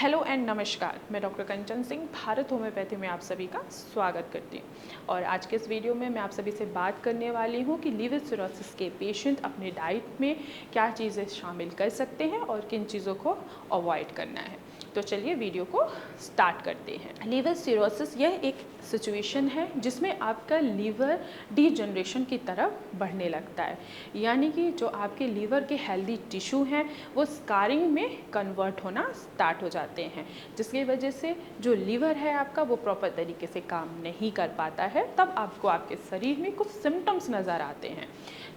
Hello and नमस्कार। मैं doctor कंचन Singh Bharat homeopathy में आप सभी का स्वागत करती हूँ। और आज के इस वीडियो में मैं आप सभी से बात करने वाली हूँ कि लिवर सिरोसिस के पेशेंट अपने डाइट में क्या चीज़ें शामिल कर सकते हैं और किन चीज़ों को अवॉइड करना है। तो चलिए वीडियो को स्टार्ट करते हैं। लिवर सिरोसिस यह एक सिचुएशन है जिसमें आपका लीवर डीजनरेशन की तरफ बढ़ने लगता है, यानी कि जो आपके लीवर के हेल्दी टिश्यू हैं वो स्कारिंग में कन्वर्ट होना स्टार्ट हो जाते हैं, जिसकी वजह से जो लीवर है आपका वो प्रॉपर तरीके से काम नहीं कर पाता है। तब आपको आपके शरीर में कुछ सिम्टम्स नज़र आते हैं,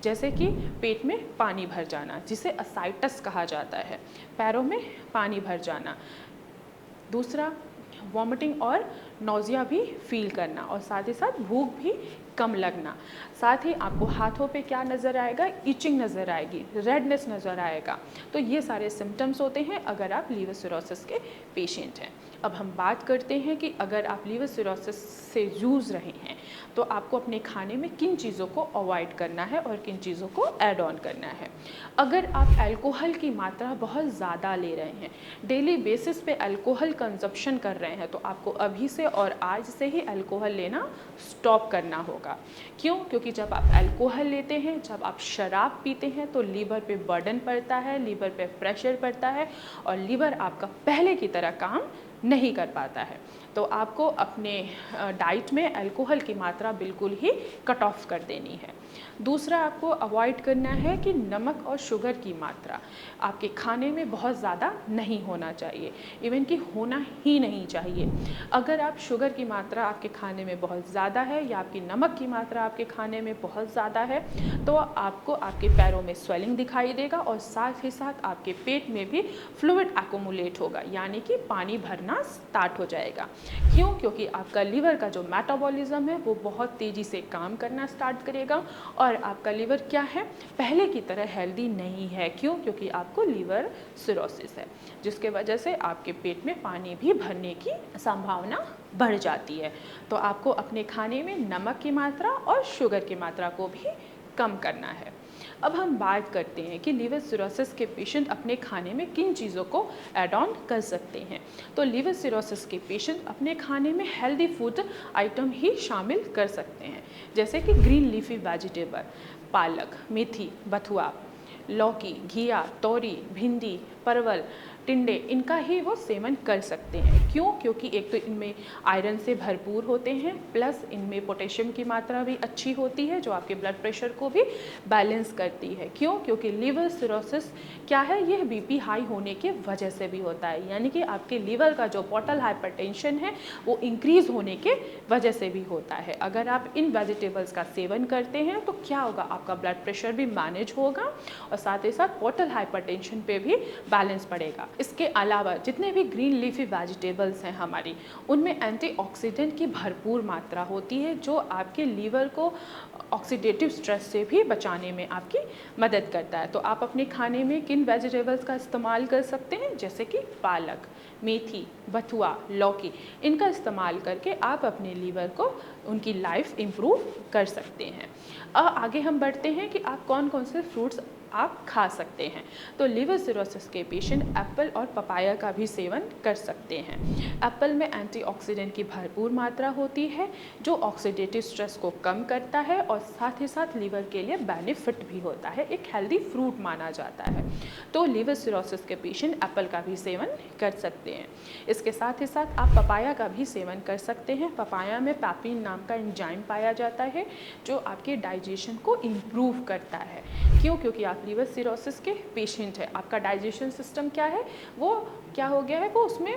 जैसे कि पेट में पानी भर जाना जिसे असाइटस कहा जाता है, पैरों में पानी भर जाना, दूसरा वॉमिटिंग और नौजिया भी फील करना, और साथ ही साथ भूख भी कम लगना। साथ ही आपको हाथों पे क्या नज़र आएगा, इचिंग नज़र आएगी, रेडनेस नज़र आएगा। तो ये सारे सिम्टम्स होते हैं अगर आप लीवर सिरोसिस के पेशेंट हैं। अब हम बात करते हैं कि अगर आप लीवर सिरोसिस से जूझ रहे हैं तो आपको अपने खाने में किन चीज़ों को अवॉइड करना है और किन चीज़ों को ऐड ऑन करना है। अगर आप अल्कोहल की मात्रा बहुत ज़्यादा ले रहे हैं, डेली बेसिस पे अल्कोहल कंजप्शन कर रहे हैं, तो आपको अभी से और आज से ही अल्कोहल लेना स्टॉप करना होगा। क्यों? क्योंकि जब आप अल्कोहल लेते हैं, जब आप शराब पीते हैं तो लीवर पे बर्डन पड़ता है, लीवर पे प्रेशर पड़ता है और लीवर आपका पहले की तरह काम नहीं कर पाता है। तो आपको अपने डाइट में अल्कोहल की मात्रा बिल्कुल ही कट ऑफ कर देनी है। दूसरा आपको अवॉइड करना है कि नमक और शुगर की मात्रा आपके खाने में बहुत ज़्यादा नहीं होना चाहिए, इवन कि होना ही नहीं चाहिए। अगर आप शुगर की मात्रा आपके खाने में बहुत ज़्यादा है या आपकी नमक की मात्रा आपके खाने में बहुत ज़्यादा है तो आपको आपके पैरों में स्वेलिंग दिखाई देगा और साथ ही साथ आपके पेट में भी फ्लूइड एक्युमुलेट होगा, यानी कि पानी भरना स्टार्ट हो जाएगा। क्यों? क्योंकि आपका लीवर का जो मेटाबॉलिज्म है वो बहुत तेज़ी से काम करना स्टार्ट करेगा और आपका लीवर क्या है, पहले की तरह हेल्दी नहीं है। क्यों? क्योंकि आपको लीवर सिरोसिस है, जिसके वजह से आपके पेट में पानी भी भरने की संभावना बढ़ जाती है। तो आपको अपने खाने में नमक की मात्रा और शुगर की मात्रा को भी कम करना है। अब हम बात करते हैं कि लीवर सिरोसिस के पेशेंट अपने खाने में किन चीज़ों को ऐड ऑन कर सकते हैं। तो लीवर सिरोसिस के पेशेंट अपने खाने में हेल्दी फूड आइटम ही शामिल कर सकते हैं, जैसे कि ग्रीन लीफी वेजिटेबल, पालक, मेथी, बथुआ, लौकी, घिया, तोरी, भिंडी, परवल, टिंडे, इनका ही वो सेवन कर सकते हैं। क्यों? क्योंकि एक तो इनमें आयरन से भरपूर होते हैं, प्लस इनमें पोटेशियम की मात्रा भी अच्छी होती है जो आपके ब्लड प्रेशर को भी बैलेंस करती है। क्यों? क्योंकि लिवर सिरोसिस क्या है, यह बीपी हाई होने की वजह से भी होता है, यानी कि आपके लीवर का जो पोर्टल हाइपरटेंशन है वो इंक्रीज होने के वजह से भी होता है। अगर आप इन वेजिटेबल्स का सेवन करते हैं तो क्या होगा, आपका ब्लड प्रेशर भी मैनेज होगा और साथ ही साथ पोर्टल हाइपरटेंशन पे भी बैलेंस पड़ेगा। इसके अलावा जितने भी ग्रीन लीफी वेजिटेबल्स हैं हमारी, उनमें एंटीऑक्सीडेंट की भरपूर मात्रा होती है जो आपके लीवर को ऑक्सीडेटिव स्ट्रेस से भी बचाने में आपकी मदद करता है। तो आप अपने खाने में किन वेजिटेबल्स का इस्तेमाल कर सकते हैं, जैसे कि पालक, मेथी, बथुआ, लौकी, इनका इस्तेमाल करके आप अपने लीवर को, उनकी लाइफ इम्प्रूव कर सकते हैं। आगे हम बढ़ते हैं कि आप कौन कौन से फ्रूट्स आप खा सकते हैं। तो लिवर सिरोसिस के पेशेंट एप्पल और पपाया का भी सेवन कर सकते हैं। एप्पल में एंटीऑक्सीडेंट की भरपूर मात्रा होती है जो ऑक्सीडेटिव स्ट्रेस को कम करता है और साथ ही साथ लीवर के लिए बेनिफिट भी होता है, एक हेल्दी फ्रूट माना जाता है। तो लिवर सिरोसिस के पेशेंट एप्पल का भी सेवन कर सकते हैं। इसके साथ ही साथ आप पपाया का भी सेवन कर सकते हैं। पपाया में पैपिन नाम का एंजाइम पाया जाता है जो आपके डाइजेशन को इम्प्रूव करता है। क्यों? क्योंकि आप लिवर सिरोसिस के पेशेंट है, आपका डाइजेशन सिस्टम क्या है, वो क्या हो गया है, वो उसमें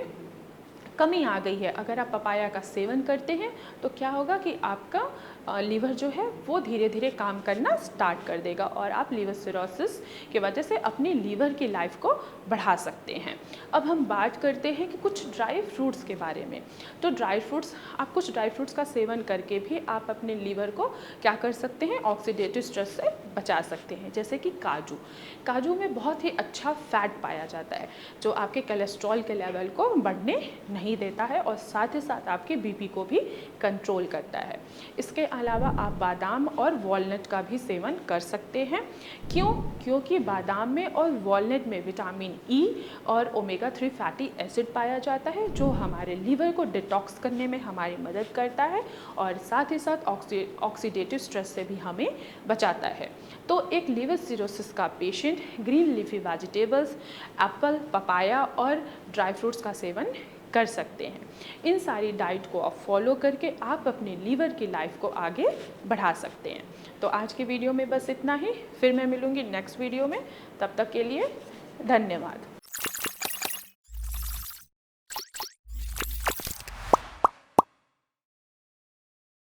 कमी आ गई है। अगर आप पपाया का सेवन करते हैं तो क्या होगा कि आपका लीवर जो है वो धीरे धीरे काम करना स्टार्ट कर देगा और आप लिवर सिरोसिस की वजह से अपनी लीवर की लाइफ को बढ़ा सकते हैं। अब हम बात करते हैं कि कुछ ड्राई फ्रूट्स के बारे में। तो ड्राई फ्रूट्स, आप कुछ ड्राई फ्रूट्स का सेवन करके भी आप अपने लीवर को क्या कर सकते हैं, ऑक्सीडेटिव स्ट्रेस से बचा सकते हैं। जैसे कि काजू, काजू में बहुत ही अच्छा फैट पाया जाता है जो आपके कोलेस्ट्रॉल के लेवल को बढ़ने नहीं नहीं देता है और साथ ही साथ आपके बीपी को भी कंट्रोल करता है। इसके अलावा आप बादाम और वॉलनट का भी सेवन कर सकते हैं। क्यों? क्योंकि बादाम में और वॉलनट में विटामिन ई और ओमेगा 3 फैटी एसिड पाया जाता है, जो हमारे लीवर को डिटॉक्स करने में हमारी मदद करता है और साथ ही साथ ऑक्सीडेटिव स्ट्रेस से भी हमें बचाता है। तो एक लिवर सिरोसिस का patient green leafy vegetables, Apple, papaya और ड्राई फ्रूट्स का सेवन कर सकते हैं। इन सारी डाइट को आप फॉलो करके आप अपने लीवर की लाइफ को आगे बढ़ा सकते हैं। तो आज की वीडियो में बस इतना ही, फिर मैं मिलूँगी नेक्स्ट वीडियो में। तब तक के लिए धन्यवाद।